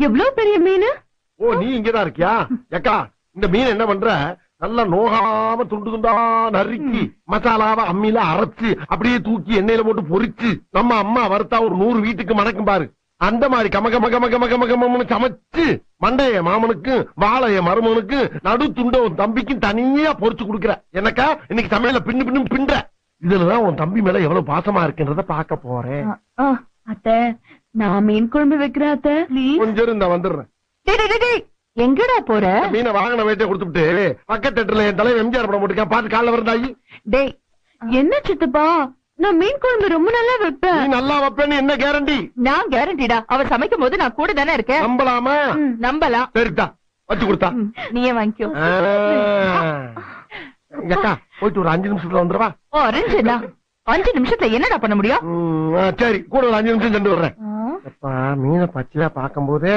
எவ்வளவு பெரிய மீன். ஓ நீ இங்கதான் இருக்கியா? ஏக்கா இந்த மீன் என்ன பண்ற, நல்லா நோகாம துண்டு துண்டா நறுக்கி மசாலாவை அம்மியில அரைச்சு அப்படியே தூக்கி எண்ணெயில போட்டு பொரிச்சு நம்ம அம்மா வறுத்தா ஒரு 100 வீட்டுக்கு மணக்கும் பாரு. அந்த மாதிரி கம கம கம கம கம கம சமைச்சு மண்டைய மாமனுக்கு வாழைய மருமனுக்கு நடு துண்ட உன் தம்பிக்கும் தனியா பொரிச்சு குடுக்குற. எனக்கா இன்னைக்கு சமையல பின்னு பின்னு பின்ற. இதுலதான் உன் தம்பி மேல எவ்வளவு பாசமா இருக்குன்றத பாக்க போறேன். அத்தை நான் மீன் குழம்பு வைக்கிறேன் அத்தை. கொஞ்சம் இருந்தா வந்துடுறேன். எங்கடா போற? மீனை வாங்கின வேட்டை கொடுத்துட்டு பக்கத்து தேட்டர்ல என் தலைவர் எம்ஜிஆர் படம் போட்டுருக்கேன், பாத்து காலைல வரந்தாயி. டேய் என்ன சித்தப்பா, நான் மீன் குழம்பு ரொம்ப நல்லா வைப்பேன். நீ நல்லா வைப்பேன்னு என்ன கேரண்டி? நான் கேரண்டிடா, அவர் சமைக்கும் போது நான் கூட தானே இருக்கேன். நம்பலாமா? நம்பலாம். சரிதா வச்சு கொடுத்தா நீயே வாங்கிக்கோ. அக்கா போயிட்டு ஒரு 5 நிமிஷத்துல வந்துருவா. 5 நிமிஷத்துல என்னடா பண்ண முடியும்? சரி கூட ஒரு 5 நிமிஷம் சென்று வர்றேன். மீனை பச்சையா பாக்கும் போதே